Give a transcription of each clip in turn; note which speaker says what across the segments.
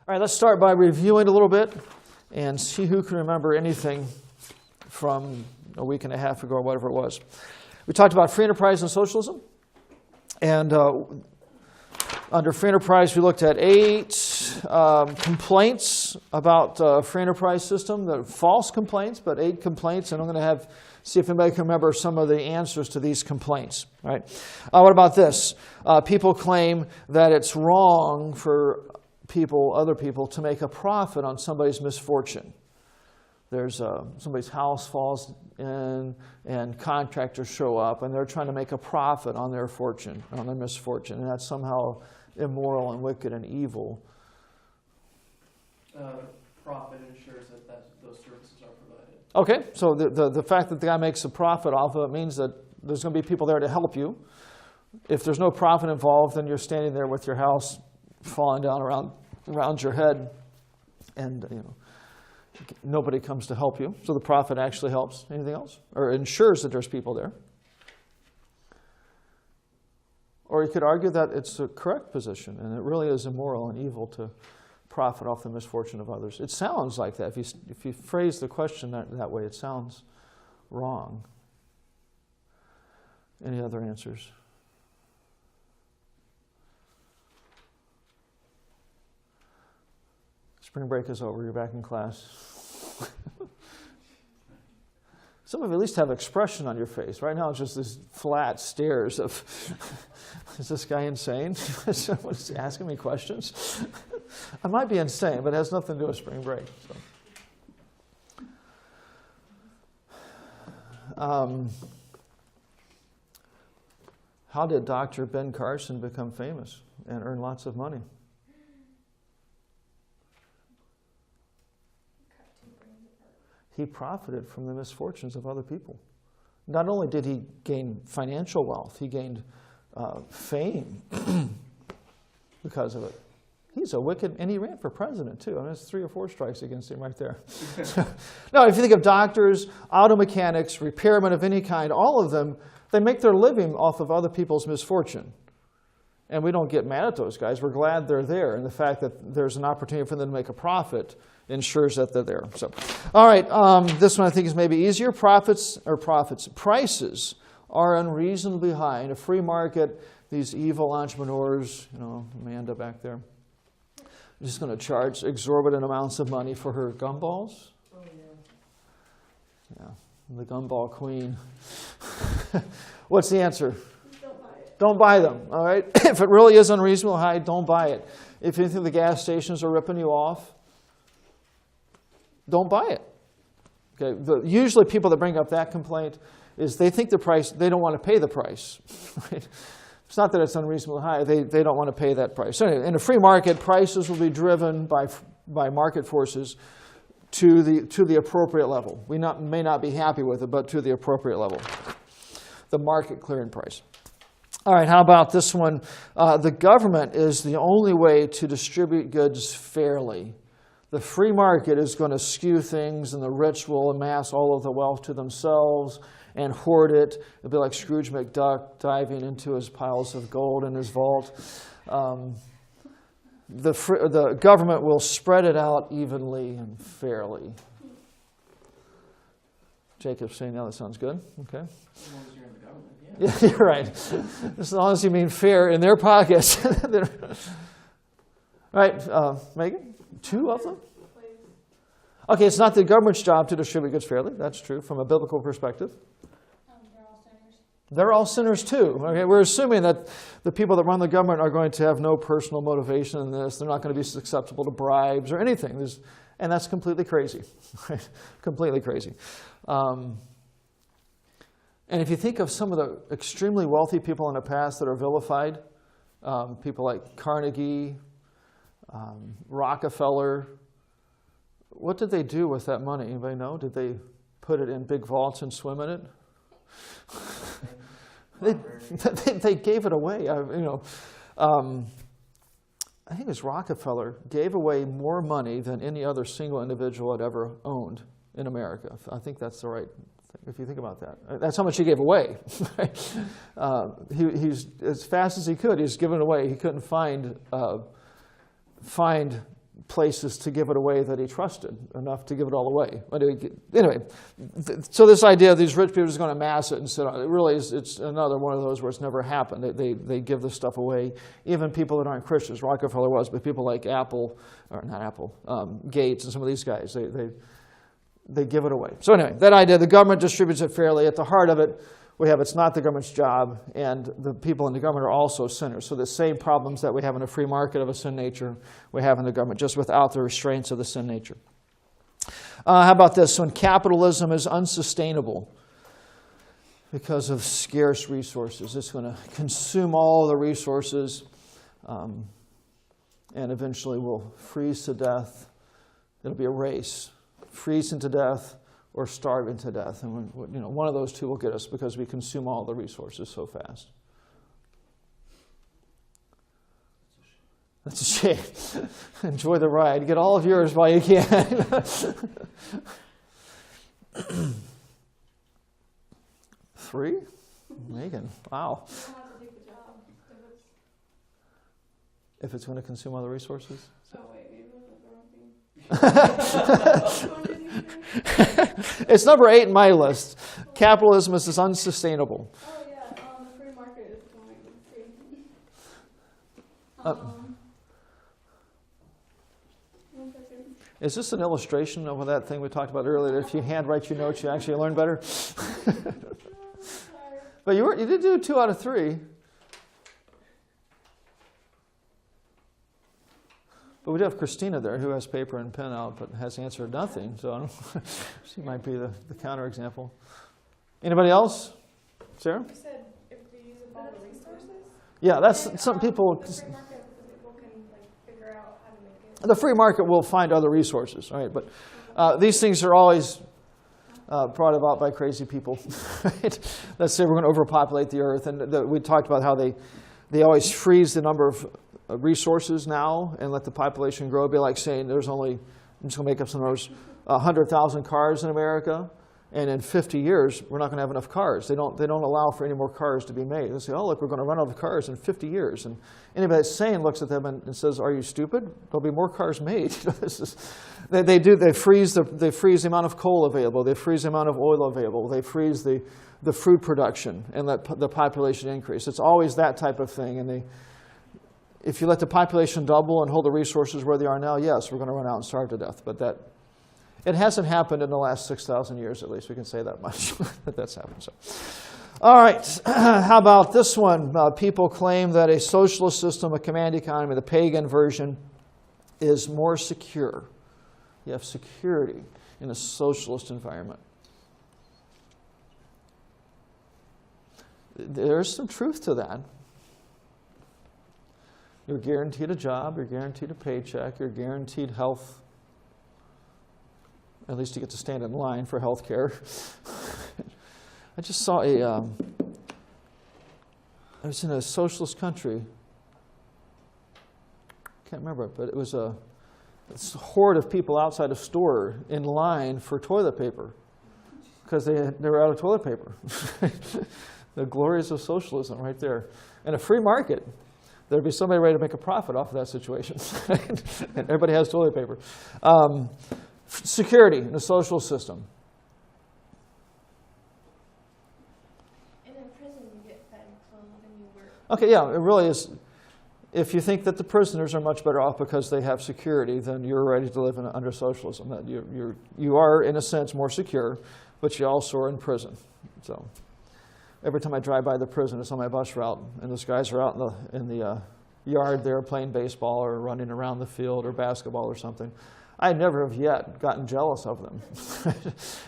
Speaker 1: All right, let's start by reviewing a little bit and see who can remember anything from a week and a half ago or whatever it was. We talked about free enterprise and socialism. And under free enterprise, we looked at 8 complaints about the free enterprise system. They're false complaints, but 8 complaints. And I'm going to see if anybody can remember some of the answers to these complaints. All right. What about this? People claim that it's wrong for other people, to make a profit on somebody's misfortune. There's somebody's house falls in, and contractors show up, and they're trying to make a profit on their fortune, on their misfortune, and that's somehow immoral and wicked and evil.
Speaker 2: Profit ensures that those services are provided.
Speaker 1: Okay, so the fact that the guy makes a profit off of it means that there's going to be people there to help you. If there's no profit involved, then you're standing there with your house falling down around your head, and nobody comes to help you. So the profit actually helps. Anything else? Or ensures that there's people there. Or you could argue that it's a correct position, and it really is immoral and evil to profit off the misfortune of others. It sounds like that. If you phrase the question that way, it sounds wrong. Any other answers? Spring break is over. You're back in class. Some of you at least have expression on your face. Right now it's just this flat stares of, is this guy insane? Someone's asking me questions? I might be insane, but it has nothing to do with spring break. So. How did Dr. Ben Carson become famous and earn lots of money? He profited from the misfortunes of other people. Not only did he gain financial wealth, he gained fame because of it. He's a wicked, and he ran for president too. I mean, there's 3 or 4 strikes against him right there. No, if you think of doctors, auto mechanics, repairmen of any kind, all of them, they make their living off of other people's misfortune. And we don't get mad at those guys. We're glad they're there. And the fact that there's an opportunity for them to make a profit ensures that they're there. So, all right, this one I think is maybe easier. Prices are unreasonably high. In a free market, these evil entrepreneurs, Amanda back there, are just going to charge exorbitant amounts of money for her gumballs. Oh, yeah. Yeah, the gumball queen. What's the answer?
Speaker 3: Don't buy it.
Speaker 1: Don't buy them, all right? If it really is unreasonably high, don't buy it. If you think the gas stations are ripping you off, don't buy it. Okay. Usually people that bring up that complaint is they think the price, they don't want to pay the price. Right? It's not that it's unreasonably high, they don't want to pay that price. So anyway, in a free market, prices will be driven by market forces to the appropriate level. We may not be happy with it, but to the appropriate level. The market clearing price. All right, how about this one? The government is the only way to distribute goods fairly. The free market is going to skew things, and the rich will amass all of the wealth to themselves and hoard it. It'll be like Scrooge McDuck diving into his piles of gold in his vault. The government will spread it out evenly and fairly. Jacob's saying, "No, that sounds good." Okay.
Speaker 2: As long as you're in the government,
Speaker 1: Yeah, you're right. As long as you mean fair in their pockets. Right, Megan? 2 of them? Okay, it's not the government's job to distribute goods fairly. That's true from a biblical perspective.
Speaker 3: They're all sinners.
Speaker 1: They're all sinners too. Okay, we're assuming that the people that run the government are going to have no personal motivation in this. They're not going to be susceptible to bribes or anything. And that's completely crazy. Right? Completely crazy. And if you think of some of the extremely wealthy people in the past that are vilified, people like Carnegie, Rockefeller, what did they do with that money? Anybody know? Did they put it in big vaults and swim in it? They gave it away. I think it was Rockefeller gave away more money than any other single individual had ever owned in America. I think that's the right thing, if you think about that. That's how much he gave away. He's as fast as he could, he was giving it away. He couldn't find places to give it away that he trusted enough to give it all away. But anyway, so this idea of these rich people are just going to amass it and sit on it, really it's another one of those where it's never happened. They give this stuff away. Even people that aren't Christians, Rockefeller was, but people like Gates and some of these guys, they give it away. So anyway, that idea, the government distributes it fairly. At the heart of it, we have it's not the government's job, and the people in the government are also sinners. So the same problems that we have in a free market of a sin nature, we have in the government, just without the restraints of the sin nature. How about this? When capitalism is unsustainable because of scarce resources, it's going to consume all the resources and eventually will freeze to death. It'll be a race, freezing to death or starving to death. And one of those two will get us because we consume all the resources so fast. That's a shame. Enjoy the ride. Get all of yours while you can. 3? Megan, wow.
Speaker 3: You don't have to take the job
Speaker 1: If it's going to consume all the resources?
Speaker 3: oh wait, maybe that's the wrong thing.
Speaker 1: It's number 8 in my list. Capitalism is unsustainable.
Speaker 3: Oh yeah, the free market is going free. One second.
Speaker 1: Is this an illustration of that thing we talked about earlier? That if you handwrite your notes, you actually learn better?
Speaker 3: Sorry.
Speaker 1: But you did do 2 out of 3. But we do have Christina there, who has paper and pen out, but has answered nothing. So I don't she might be the counterexample. Anybody else? Sarah?
Speaker 3: You said if we use up all the resources?
Speaker 1: Yeah, that's some people.
Speaker 3: The free market, people can figure out how to make it.
Speaker 1: The free market will find other resources, right? But these things are always brought about by crazy people. Right? Let's say we're going to overpopulate the earth, and we talked about how they always freeze the number of resources now and let the population grow. It'd be like saying there's only, I'm just going to make up some numbers, 100,000 cars in America, and in 50 years we're not going to have enough cars. They don't allow for any more cars to be made. They say, oh look, we're going to run out of cars in 50 years. And anybody that's sane looks at them and says, are you stupid? There'll be more cars made. They freeze the amount of coal available. They freeze the amount of oil available. They freeze the fruit production and let the population increase. It's always that type of thing. And if you let the population double and hold the resources where they are now, yes, we're going to run out and starve to death. But it hasn't happened in the last 6,000 years, at least. We can say that much. That's happened. So, all right. How about this one? People claim that a socialist system, a command economy, the pagan version, is more secure. You have security in a socialist environment. There's some truth to that. You're guaranteed a job, you're guaranteed a paycheck, you're guaranteed health. At least you get to stand in line for health care. I just saw I was in a socialist country. Can't remember it, but it was a horde of people outside a store in line for toilet paper because they were out of toilet paper. The glories of socialism right there. And a free market. There'd be somebody ready to make a profit off of that situation. And everybody has toilet paper. Security in a social system.
Speaker 3: And in prison, you get fed clothes and you work.
Speaker 1: Okay, yeah, it really is. If you think that the prisoners are much better off because they have security, then you're ready to live under socialism. That you are, in a sense, more secure, but you also are in prison. So every time I drive by the prison, it's on my bus route, and those guys are out in the yard there playing baseball or running around the field or basketball or something. I never have yet gotten jealous of them.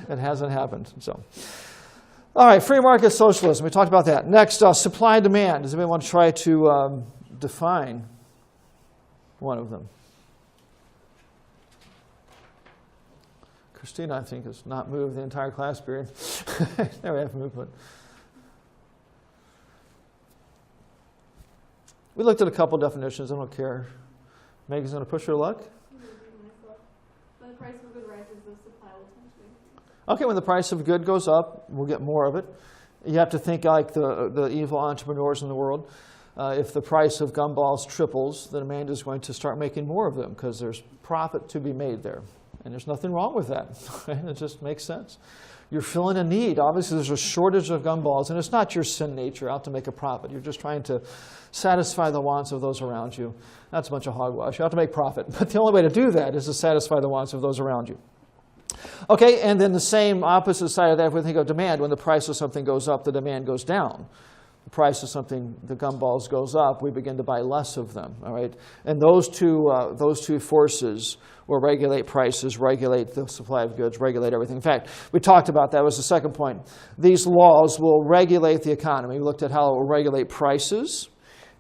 Speaker 1: It hasn't happened. So, all right, free market socialism. We talked about that. Next, supply and demand. Does anybody want to try to define one of them? Christina, I think, has not moved the entire class period. There we have movement. We looked at a couple definitions. I don't care. Megan's going to push her luck.
Speaker 3: When the price of good rises, the supply will tend to increase.
Speaker 1: Okay, when the price of good goes up, we'll get more of it. You have to think like the evil entrepreneurs in the world. If the price of gumballs triples, the demand is going to start making more of them because there's profit to be made there. And there's nothing wrong with that. It just makes sense. You're filling a need. Obviously, there's a shortage of gumballs, and it's not your sin nature out to make a profit. You're just trying to satisfy the wants of those around you. That's a bunch of hogwash. You have to make profit. But the only way to do that is to satisfy the wants of those around you. Okay, and then the same opposite side of that, if we think of demand, when the price of something goes up, the demand goes down. The price of something, the gumballs, goes up, we begin to buy less of them, all right? And those two forces will regulate prices, regulate the supply of goods, regulate everything. In fact, we talked about that. Was the second point. These laws will regulate the economy. We looked at how it will regulate prices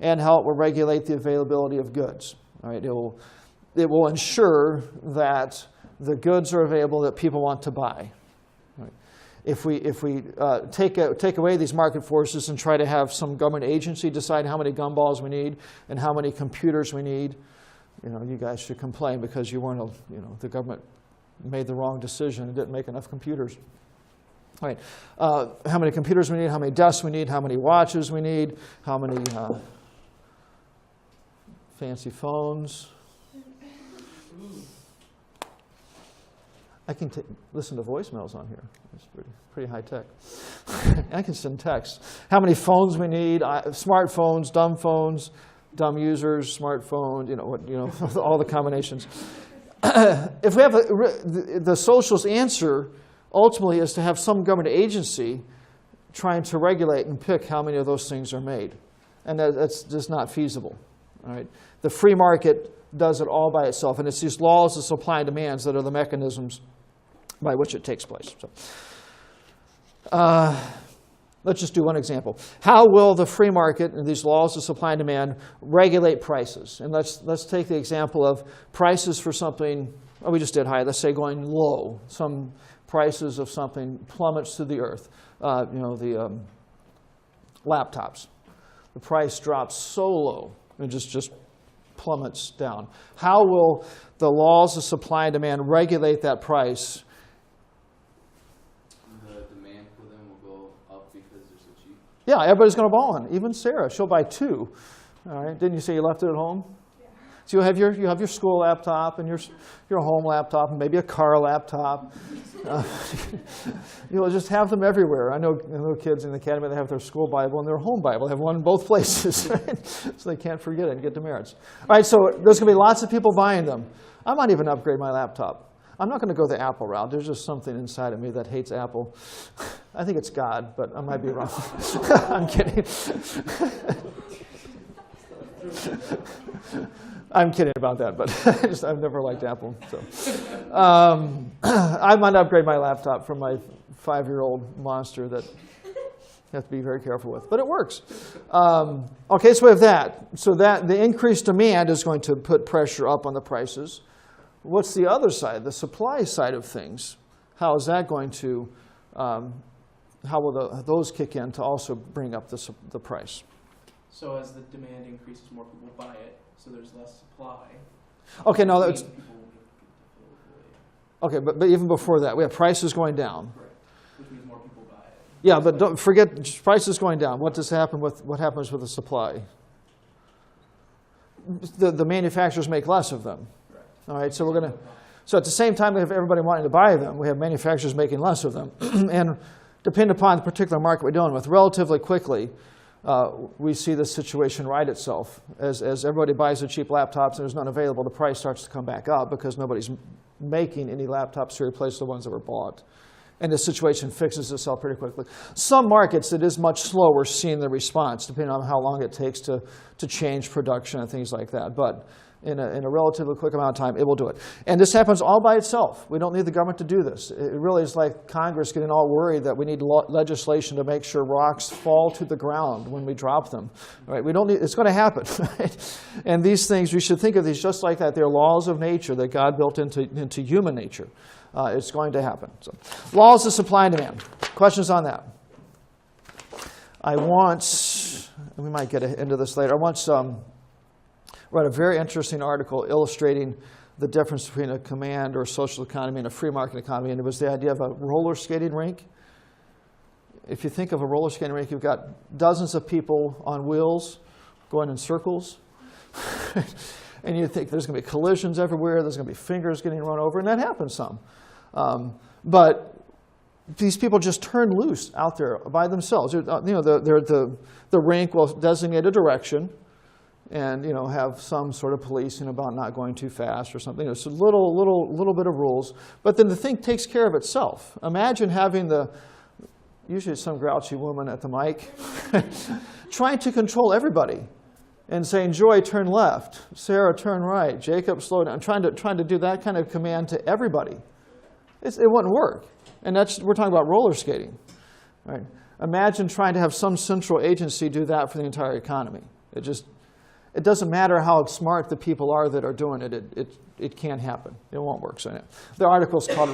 Speaker 1: and how it will regulate the availability of goods, all right? It will ensure that the goods are available that people want to buy. Right? If we take away these market forces and try to have some government agency decide how many gumballs we need and how many computers we need, you guys should complain because you weren't, the government made the wrong decision and didn't make enough computers. All right, how many computers we need, how many desks we need, how many watches we need, how many fancy phones. I can listen to voicemails on here. It's pretty high tech. I can send texts. How many phones we need? Smartphones, dumb users, smartphone. All the combinations. If we have the socialist answer, ultimately, is to have some government agency trying to regulate and pick how many of those things are made, and that's just not feasible. All right, the free market does it all by itself, and it's these laws of supply and demands that are the mechanisms by which it takes place. So, let's just do one example. How will the free market and these laws of supply and demand regulate prices? And let's take the example of prices for something. Oh, we just did high. Let's say going low. Some prices of something plummets to the earth. The laptops. The price drops so low and just plummets down. How will the laws of supply and demand regulate that price?
Speaker 4: The demand for them will go up because they're so cheap.
Speaker 1: Yeah, everybody's going to buy one. Even Sarah, she'll buy two. All right, didn't you say you left it at home? Yeah. So you have your school laptop and your home laptop and maybe a car laptop. You'll just have them everywhere. I know kids in the academy that have their school Bible and their home Bible. They have one in both places, right? So they can't forget it and get demerits. All right, so there's going to be lots of people buying them. I might even upgrade my laptop. I'm not going to go the Apple route. There's just something inside of me that hates Apple. I think it's God, but I might be wrong. I'm kidding. I'm kidding about that, but I've never liked Apple. So, I might upgrade my laptop from my 5-year-old monster that you have to be very careful with, but it works. Okay, so we have that. So that the increased demand is going to put pressure up on the prices. What's the other side, the supply side of things? How is that going to? How will those kick in to also bring up the price?
Speaker 2: So as the demand increases, more people buy it, so there's less supply.
Speaker 1: Okay, no, that's
Speaker 2: People will get
Speaker 1: okay. But even before that, we have prices going down.
Speaker 2: correct, which means more people buy it.
Speaker 1: Yeah, but don't forget prices going down. What happens with the supply? The manufacturers make less of them.
Speaker 2: Correct.
Speaker 1: All right, so so at the same time we have everybody wanting to buy them, we have manufacturers making less of them. And depending upon the particular market we're dealing with, relatively quickly, we see this situation right itself. As everybody buys the cheap laptops and there's none available, the price starts to come back up because nobody's making any laptops to replace the ones that were bought. And the situation fixes itself pretty quickly. Some markets, it is much slower seeing the response, depending on how long it takes to change production and things like that. But in a relatively quick amount of time, it will do it. And this happens all by itself. We don't need the government to do this. It really is like Congress getting all worried that we need legislation to make sure rocks fall to the ground when we drop them. Right? We don't need. It's going to happen. Right? And these things, we should think of these just like that. They're laws of nature that God built into human nature. It's going to happen. So, laws of supply and demand. Questions on that? We might get into this later. Read a very interesting article illustrating the difference between a command or a social economy and a free market economy, and it was the idea of a roller skating rink. If you think of a roller skating rink, you've got dozens of people on wheels going in circles. And you think there's going to be collisions everywhere, there's going to be fingers getting run over, and that happens some. But these people just turn loose out there by themselves. They're the rink will designate a direction and have some sort of policing about not going too fast or something. It's a little bit of rules, but then the thing takes care of itself. Imagine having usually some grouchy woman at the mic trying to control everybody and saying, Joy, turn left, Sarah, turn right, Jacob, slow down, trying to do that kind of command to everybody. It wouldn't work. And we're talking about roller skating. Right? Imagine trying to have some central agency do that for the entire economy. It doesn't matter how smart the people are that are doing it. It can't happen. It won't work. So the article's called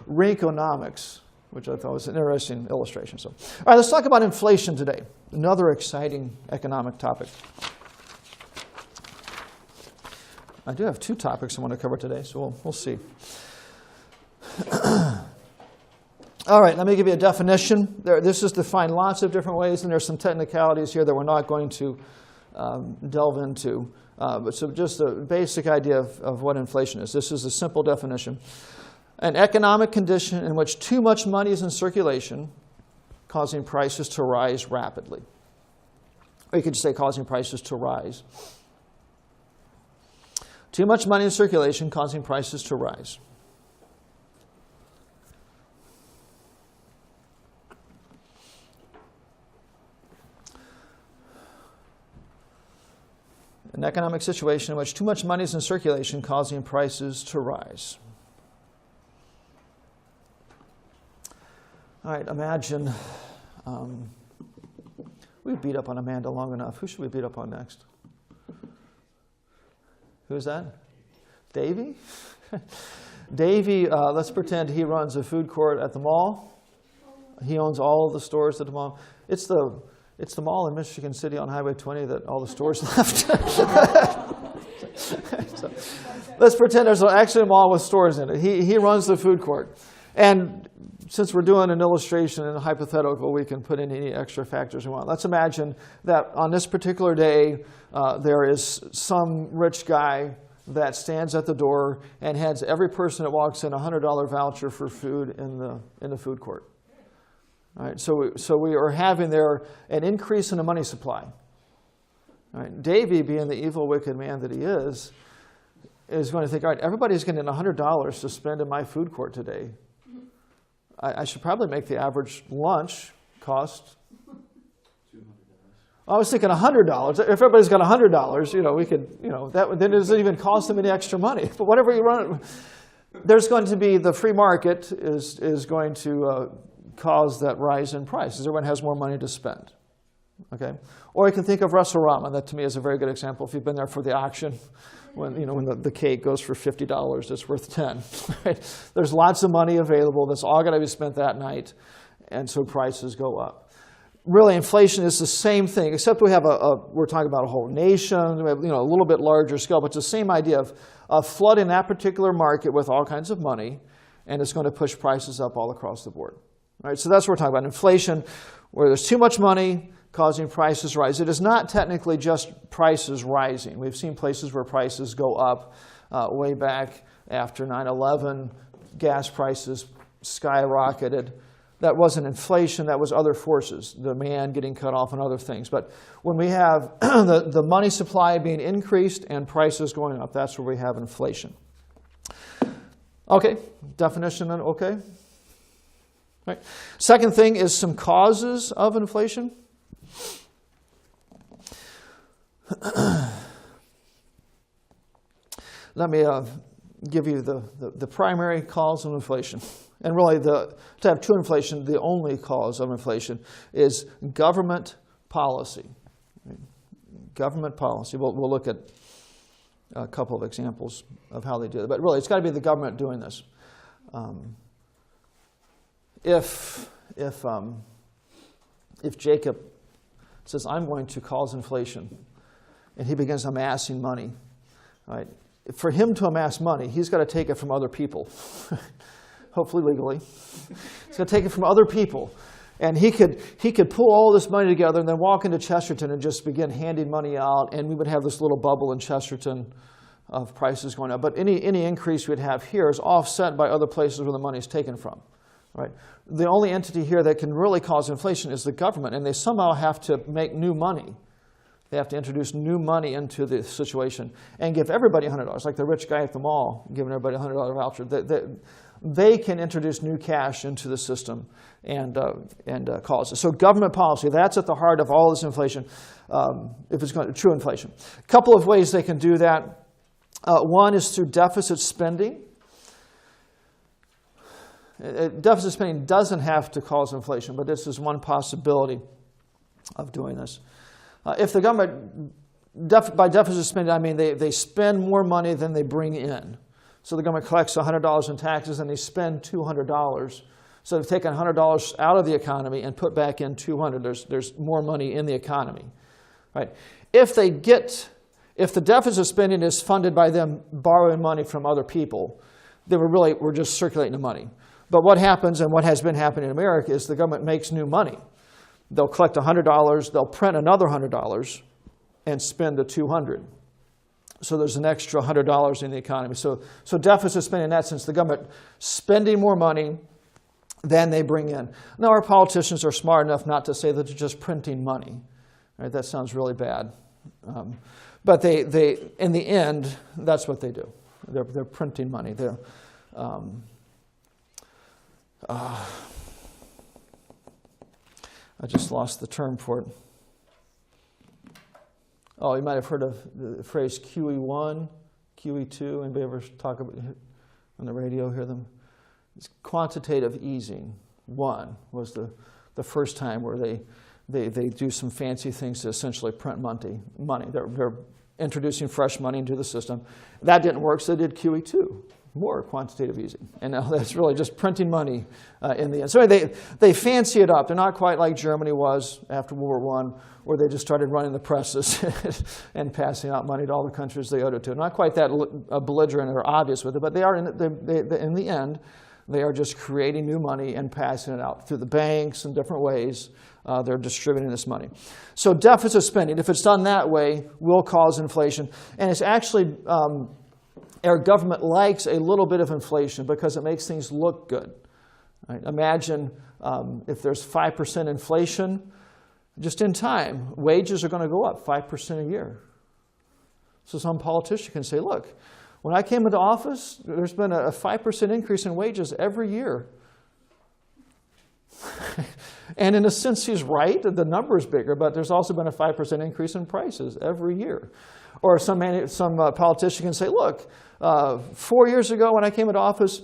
Speaker 1: Rinkonomics, which I thought was an interesting illustration. So, all right, let's talk about inflation today. Another exciting economic topic. I do have two topics I want to cover today, so we'll see. All right, let me give you a definition. This is defined lots of different ways, and there's some technicalities here that we're not going to delve into. But so just a basic idea of what inflation is. This is a simple definition. An economic condition in which too much money is in circulation, causing prices to rise rapidly. Or you could just say causing prices to rise. Too much money in circulation, causing prices to rise. An economic situation in which too much money is in circulation, causing prices to rise. All right, imagine we beat up on Amanda long enough. Who should we beat up on next? Who's that? Davey? Davey, let's pretend he runs a food court at the mall. He owns all of the stores at the mall. It's the mall in Michigan City on Highway 20 that all the stores left. So, let's pretend there's actually a mall with stores in it. He runs the food court. And since we're doing an illustration and a hypothetical, we can put in any extra factors we want. Let's imagine that on this particular day, there is some rich guy that stands at the door and hands every person that walks in a $100 voucher for food in the food court. All right, so we are having there an increase in the money supply. All right, Davey, being the evil, wicked man that he is going to think, all right, everybody's getting $100 to spend in my food court today. I should probably make the average lunch cost $200. I was thinking $100. If everybody's got $100, we could, that then doesn't even cost them any extra money. But whatever you run, there's going to be the free market is going to cause that rise in prices. Everyone has more money to spend. Okay, or you can think of Russell Ramen. That to me is a very good example. If you've been there for the auction, when the cake goes for $50, it's worth $10. Right? There's lots of money available. That's all got to be spent that night, and so prices go up. Really, inflation is the same thing, except we have we're talking about a whole nation. We have a little bit larger scale, but it's the same idea of flooding that particular market with all kinds of money, and it's going to push prices up all across the board. Right? So that's what we're talking about. Inflation, where there's too much money, causing prices to rise. It is not technically just prices rising. We've seen places where prices go up way back after 9/11. Gas prices skyrocketed. That wasn't inflation. That was other forces, demand getting cut off and other things. But when we have the money supply being increased and prices going up, that's where we have inflation. Okay, definition then, okay. Right. Second thing is some causes of inflation. Let me give you the primary cause of inflation. And really, to have true inflation, the only cause of inflation is government policy. Government policy. We'll look at a couple of examples of how they do it. But really, it's got to be the government doing this. If Jacob says, I'm going to cause inflation, and he begins amassing money, right? For him to amass money, he's got to take it from other people, hopefully legally. He's got to take it from other people. And he could pull all this money together and then walk into Chesterton and just begin handing money out, and we would have this little bubble in Chesterton of prices going up. But any increase we'd have here is offset by other places where the money is taken from. Right? The only entity here that can really cause inflation is the government, and they somehow have to make new money. They have to introduce new money into the situation and give everybody $100, like the rich guy at the mall giving everybody a $100 voucher. They can introduce new cash into the system and cause it. So government policy, that's at the heart of all this inflation, if it's going to true inflation. A couple of ways they can do that. One is through deficit spending. Deficit spending doesn't have to cause inflation, but this is one possibility of doing this. If the government, by deficit spending, I mean they spend more money than they bring in. So the government collects $100 in taxes and they spend $200. So they've taken $100 out of the economy and put back in $200. There's more money in the economy. Right? If the deficit spending is funded by them borrowing money from other people, then we're just circulating the money. But what happens, and what has been happening in America, is the government makes new money. They'll collect $100, they'll print another $100, and spend the $200. So there's an extra $100 in the economy. So deficit spending, in that sense, the government spending more money than they bring in. Now, our politicians are smart enough not to say that they're just printing money. Right? That sounds really bad. But they, in the end, that's what they do. They're printing money. I just lost the term for it. Oh, you might have heard of the phrase QE1, QE2. Anybody ever talk about it on the radio, hear them? It's quantitative easing. One was the first time where they do some fancy things to essentially print money. They're introducing fresh money into the system. That didn't work, so they did QE2. More quantitative easing. And now that's really just printing money in the end. So they fancy it up. They're not quite like Germany was after World War I, where they just started running the presses and passing out money to all the countries they owed it to. Not quite that belligerent or obvious with it, but they are, in the end, they are just creating new money and passing it out through the banks in different ways. They're distributing this money. So deficit spending, if it's done that way, will cause inflation. And it's actually... our government likes a little bit of inflation because it makes things look good. Right? Imagine if there's 5% inflation, just in time, wages are going to go up 5% a year. So some politician can say, look, when I came into office, there's been a 5% increase in wages every year. And in a sense, he's right. The number is bigger, but there's also been a 5% increase in prices every year. Or some politician can say, look, 4 years ago when I came into office,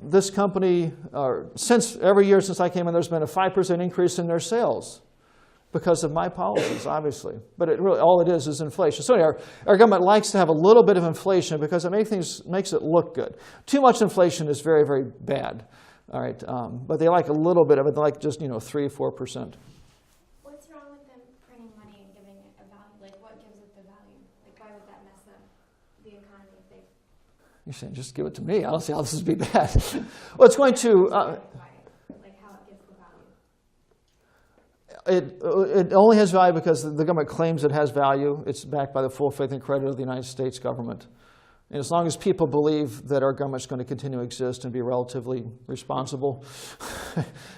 Speaker 1: this company, since every year since I came in, there's been a 5% increase in their sales because of my policies, obviously. But it really, all it is inflation. So anyway, our government likes to have a little bit of inflation because it makes it look good. Too much inflation is very, very bad. All right, but they like a little bit of it. They like just 3-4%.
Speaker 5: What's wrong with them printing money and giving it a value? Like, what gives it the value? Like, why would that mess up the economy if they?
Speaker 1: You're saying just give it to me. I don't see how this would be bad. Well, it's going to.
Speaker 5: Like how it gives the value.
Speaker 1: It only has value because the government claims it has value. It's backed by the full faith and credit of the United States government. And as long as people believe that our government's going to continue to exist and be relatively responsible,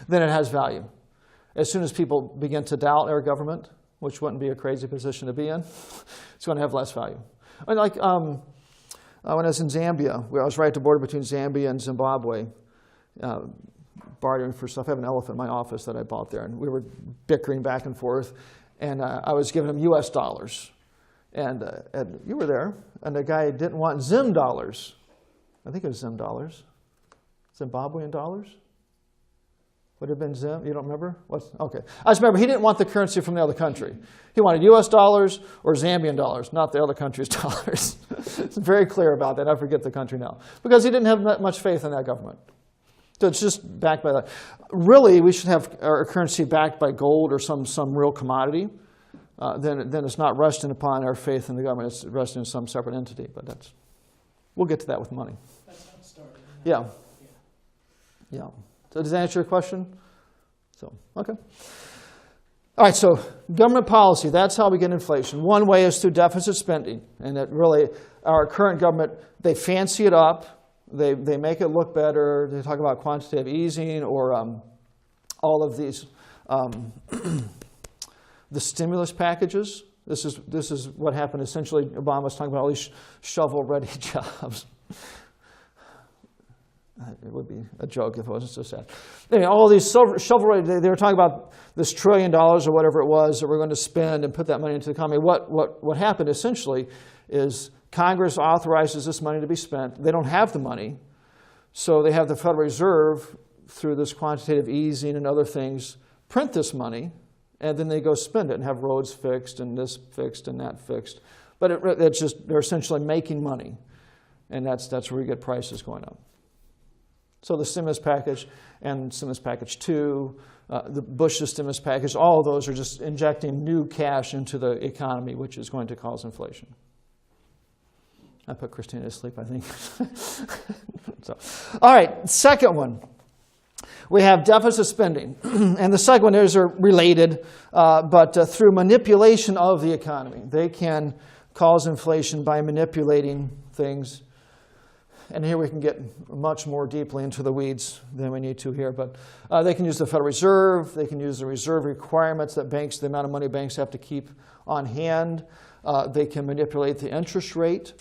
Speaker 1: then it has value. As soon as people begin to doubt our government, which wouldn't be a crazy position to be in, it's going to have less value. And like when I was in Zambia, where I was right at the border between Zambia and Zimbabwe, bartering for stuff. I have an elephant in my office that I bought there, and we were bickering back and forth, and I was giving him U.S. dollars. And you were there, and the guy didn't want Zim dollars. I think it was Zim dollars. Zimbabwean dollars? Would it have been Zim? You don't remember? Okay. I just remember he didn't want the currency from the other country. He wanted U.S. dollars or Zambian dollars, not the other country's dollars. It's very clear about that. I forget the country now. Because he didn't have that much faith in that government. So it's just backed by that. Really, we should have our currency backed by gold or some real commodity. Then it's not resting upon our faith in the government. It's resting in some separate entity. But we'll get to that with money.
Speaker 2: That's how it started.
Speaker 1: Yeah. So does that answer your question? So, okay. All right, so government policy, that's how we get inflation. One way is through deficit spending. And it really, our current government, they fancy it up. They make it look better. They talk about quantitative easing or all of these, the stimulus packages. This is what happened. Essentially, Obama was talking about all these shovel-ready jobs. It would be a joke if it wasn't so sad. Anyway, all these shovel-ready, they were talking about this $1 trillion or whatever it was that we're going to spend and put that money into the economy. What happened essentially is Congress authorizes this money to be spent. They don't have the money, so they have the Federal Reserve, through this quantitative easing and other things, print this money, and then they go spend it and have roads fixed and this fixed and that fixed. But it's just, they're essentially making money, and that's where we get prices going up. So the stimulus package and stimulus package 2, the Bush's stimulus package, all of those are just injecting new cash into the economy, which is going to cause inflation. I put Christina to sleep, I think. So, all right, second one. We have deficit spending. And the second one is related, but through manipulation of the economy. They can cause inflation by manipulating things. And here we can get much more deeply into the weeds than we need to here. But they can use the Federal Reserve. They can use the reserve requirements that banks, the amount of money banks have to keep on hand. They can manipulate the interest rate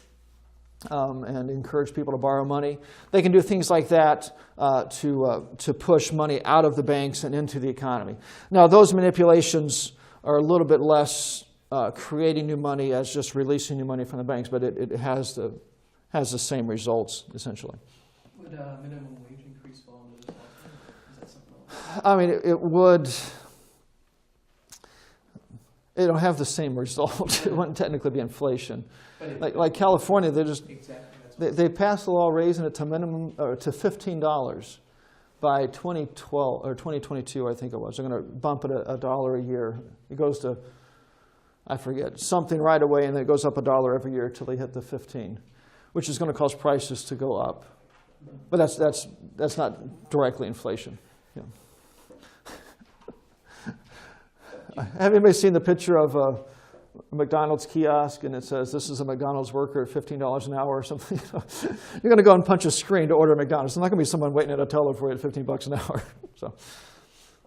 Speaker 1: and encourage people to borrow money. They can do things like that to push money out of the banks and into the economy. Now, those manipulations are a little bit less creating new money as just releasing new money from the banks, but it has the same results, essentially.
Speaker 2: Would minimum wage increase fall into this also? Is that something else?
Speaker 1: I mean, it would. It'll have the same result. It wouldn't technically be inflation. Like California, they passed a law raising it to minimum to $15 by 2012 or 2022, I think it was. They're going to bump it $1 a year. It goes to, I forget, something right away, and then it goes up $1 every year until they hit the 15, which is going to cause prices to go up. But that's not directly inflation. Yeah. Have anybody seen the picture of a McDonald's kiosk and it says, "This is a McDonald's worker at $15 an hour," or something? You're going to go and punch a screen to order McDonald's. There's not going to be someone waiting at a teller for you at $15 an hour. So.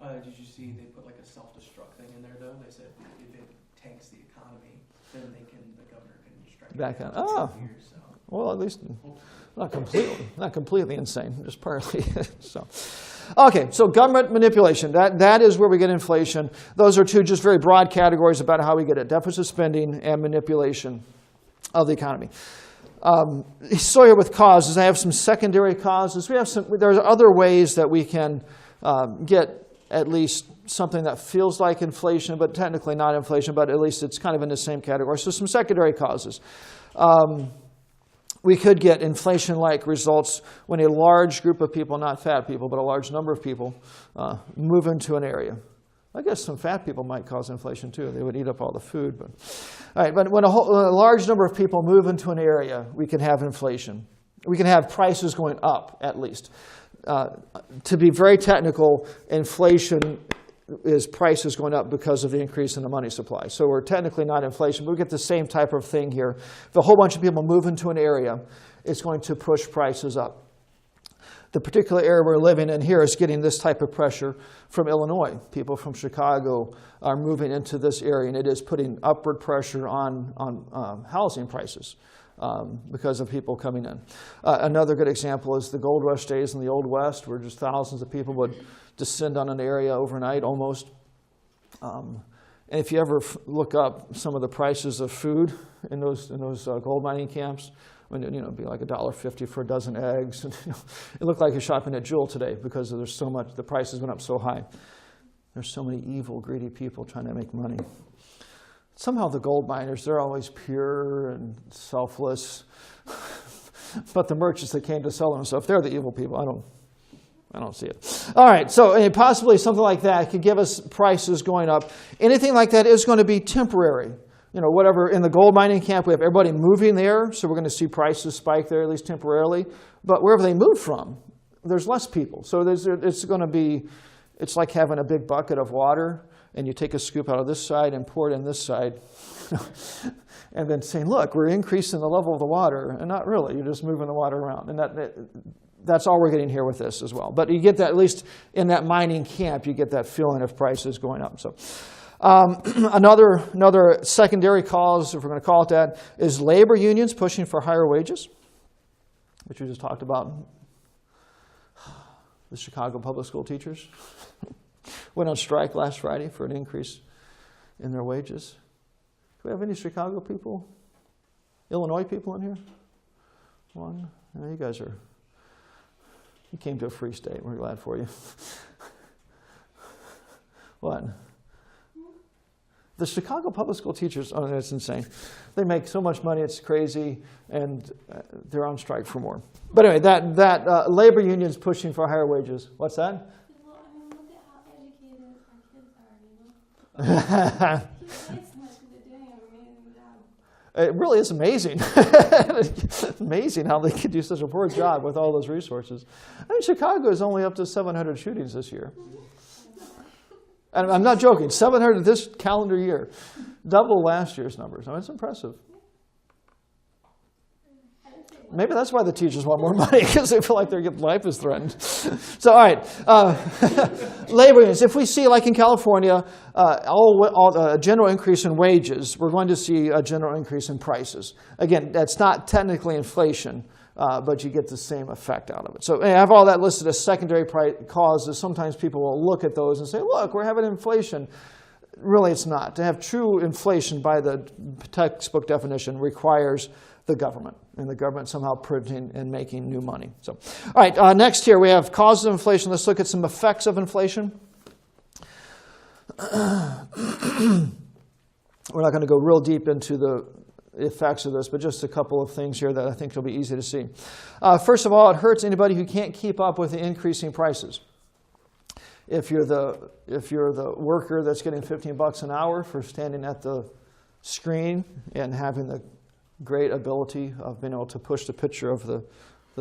Speaker 2: Did you see they put like a self-destruct thing in there though? They said if it tanks the economy, then the governor can strike it
Speaker 1: Back
Speaker 2: down
Speaker 1: on.
Speaker 2: for 2 years. So.
Speaker 1: Well, at least not completely insane, just partly. So, okay, so government manipulation, that is where we get inflation. Those are two just very broad categories about how we get it: deficit spending and manipulation of the economy. So here with causes, I have some secondary causes. There's other ways that we can get at least something that feels like inflation, but technically not inflation, but at least it's kind of in the same category. So some secondary causes. We could get inflation-like results when a large group of people, not fat people, but a large number of people, move into an area. I guess some fat people might cause inflation too. They would eat up all the food. But when a large number of people move into an area, we can have inflation. We can have prices going up, at least. To be very technical, inflation is prices going up because of the increase in the money supply. So we're technically not inflation, but we get the same type of thing here. If a whole bunch of people move into an area, it's going to push prices up. The particular area we're living in here is getting this type of pressure from Illinois. People from Chicago are moving into this area, and it is putting upward pressure on housing prices because of people coming in. Another good example is the gold rush days in the Old West, where just thousands of people would descend on an area overnight almost. And if you ever look up some of the prices of food in those gold mining camps, I mean, it'd be like $1.50 for a dozen eggs. And, it looked like you're shopping at Jewel today because there's so much, the prices went up so high. There's so many evil, greedy people trying to make money. Somehow the gold miners, they're always pure and selfless. But the merchants that came to sell them, so if they're the evil people, I don't see it. All right, so possibly something like that could give us prices going up. Anything like that is going to be temporary. Whatever, in the gold mining camp, we have everybody moving there, so we're going to see prices spike there, at least temporarily. But wherever they move from, there's less people. So it's going to be, it's like having a big bucket of water, and you take a scoop out of this side and pour it in this side, and then saying, look, we're increasing the level of the water. And not really, you're just moving the water around. And that's all we're getting here with this as well. But you get that, at least in that mining camp, you get that feeling of prices going up. So another secondary cause, if we're going to call it that, is labor unions pushing for higher wages, which we just talked about. The Chicago public school teachers went on strike last Friday for an increase in their wages. Do we have any Chicago people? Illinois people in here? One? No, you guys are, you came to a free state. We're glad for you. What? The Chicago public school teachers, oh, that's insane. They make so much money, it's crazy, and they're on strike for more. But anyway, that labor unions pushing for higher wages. What's that?
Speaker 3: Well, I mean, look at how educated our kids are, you know? It's nice because they're doing an amazing job.
Speaker 1: It really is amazing. Amazing how they could do such a poor job with all those resources. I mean, Chicago is only up to 700 shootings this year. And I'm not joking, 700 this calendar year. Double last year's numbers. I mean, it's impressive. Maybe that's why the teachers want more money, because they feel like their life is threatened. So, all right. Labor unions. If we see, like in California, a general increase in wages, we're going to see a general increase in prices. Again, that's not technically inflation, but you get the same effect out of it. So I have all that listed as secondary causes. Sometimes people will look at those and say, look, we're having inflation. Really, it's not. To have true inflation by the textbook definition requires the government, and the government somehow printing and making new money. So, all right, next here we have causes of inflation. Let's look at some effects of inflation. We're not going to go real deep into the effects of this, but just a couple of things here that I think will be easy to see. First of all, it hurts anybody who can't keep up with the increasing prices. If you're the worker that's getting $15 an hour for standing at the screen and having the great ability of being able to push the picture of the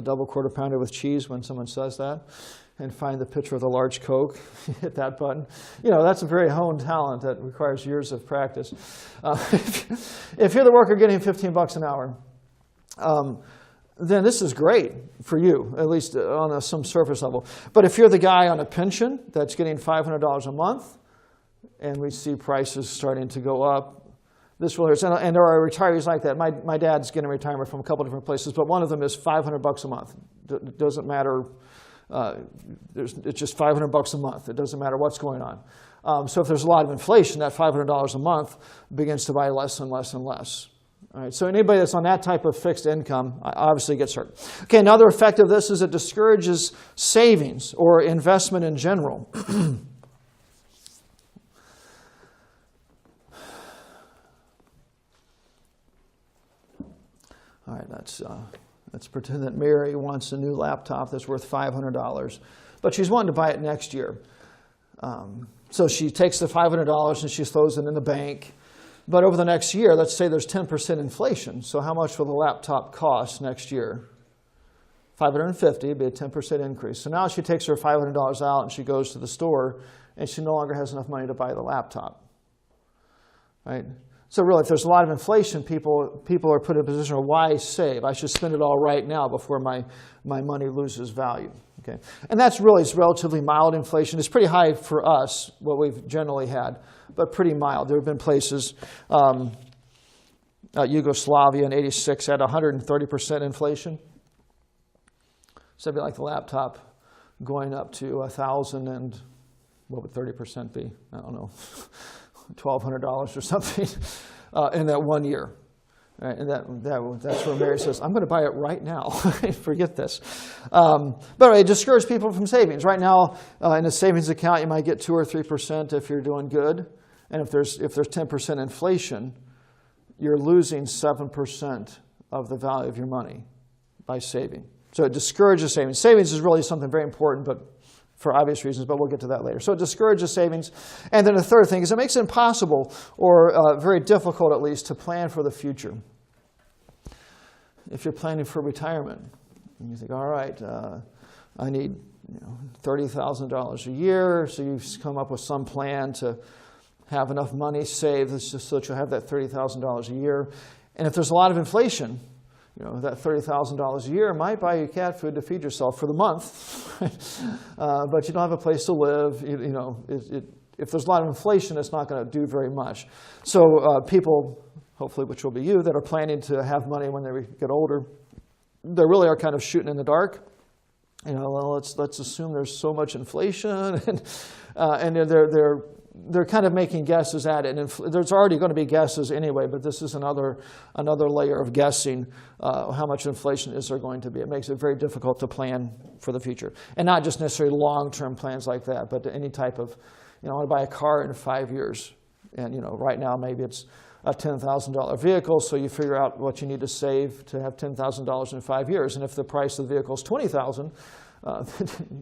Speaker 1: double quarter pounder with cheese when someone says that, and find the picture of the large Coke, hit that button. You know, that's a very honed talent that requires years of practice. If you're the worker getting $15 an hour, then this is great for you, at least on some surface level. But if you're the guy on a pension that's getting $500 a month, and we see prices starting to go up, this will hurt. And there are retirees like that. My dad's getting retirement from a couple different places, but one of them is $500 a month. It doesn't matter. It's just $500 a month. It doesn't matter what's going on. So if there's a lot of inflation, that $500 a month begins to buy less and less and less. All right, so anybody that's on that type of fixed income obviously gets hurt. Okay, another effect of this is it discourages savings or investment in general. All right, let's pretend that Mary wants a new laptop that's worth $500, but she's wanting to buy it next year. So she takes the $500 and she throws it in the bank. But over the next year, let's say there's 10% inflation. So how much will the laptop cost next year? $550 would be a 10% increase. So now she takes her $500 out and she goes to the store and she no longer has enough money to buy the laptop. Right? So really, if there's a lot of inflation, people are put in a position of why save? I should spend it all right now before my money loses value. Okay? And that's really, it's relatively mild inflation. It's pretty high for us, what we've generally had, but pretty mild. There have been places, Yugoslavia in '86 had 130% inflation. So it'd be like the laptop going up to 1,000 and what would 30% be? I don't know. $1,200 or something in that 1 year. Right? And that's where Mary says, I'm going to buy it right now. Forget this. But it discourages people from savings. Right now, in a savings account, you might get 2 or 3% if you're doing good. And if there's 10% inflation, you're losing 7% of the value of your money by saving. So it discourages savings. Savings is really something very important, but for obvious reasons, but we'll get to that later. So it discourages savings. And then the third thing is it makes it impossible, or very difficult at least, to plan for the future. If you're planning for retirement, and you think, all right, I need $30,000 a year, so you've come up with some plan to have enough money saved just so that you'll have that $30,000 a year. And if there's a lot of inflation, that $30,000 a year might buy you cat food to feed yourself for the month, but you don't have a place to live. If there's a lot of inflation, it's not going to do very much. So people, hopefully, which will be you, that are planning to have money when they get older, they really are kind of shooting in the dark. Well, let's assume there's so much inflation, and they're kind of making guesses at it. And there's already going to be guesses anyway, but this is another layer of guessing how much inflation is there going to be. It makes it very difficult to plan for the future, and not just necessarily long-term plans like that, but any type of, I want to buy a car in 5 years, and right now maybe it's a $10,000 vehicle, so you figure out what you need to save to have $10,000 in 5 years. And if the price of the vehicle is $20,000,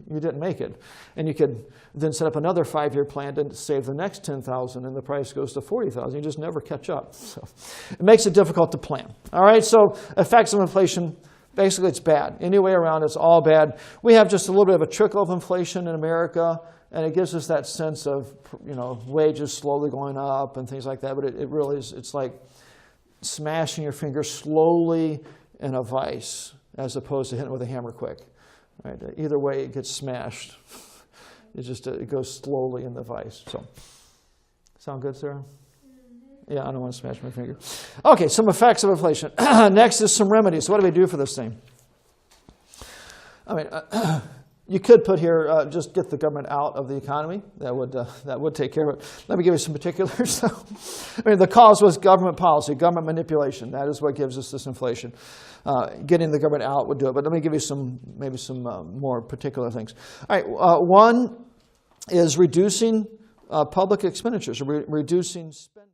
Speaker 1: you didn't make it. And you could then set up another 5-year plan to save the next $10,000, and the price goes to $40,000. You just never catch up. So it makes it difficult to plan. All right, so effects of inflation, basically it's bad. Any way around, it's all bad. We have just a little bit of a trickle of inflation in America, and it gives us that sense of, wages slowly going up and things like that. But it really is, it's like smashing your finger slowly in a vise as opposed to hitting it with a hammer quick. Right? Either way, it gets smashed. It goes slowly in the vise. So, sound good, Sarah? Yeah, I don't want to smash my finger. Okay, some effects of inflation. Next is some remedies. What do we do for this thing? You could put here, just get the government out of the economy. That would take care of it. Let me give you some particulars. The cause was government policy, government manipulation. That is what gives us this inflation. Getting the government out would do it. But let me give you maybe some more particular things. All right, one is reducing public expenditures, reducing spending.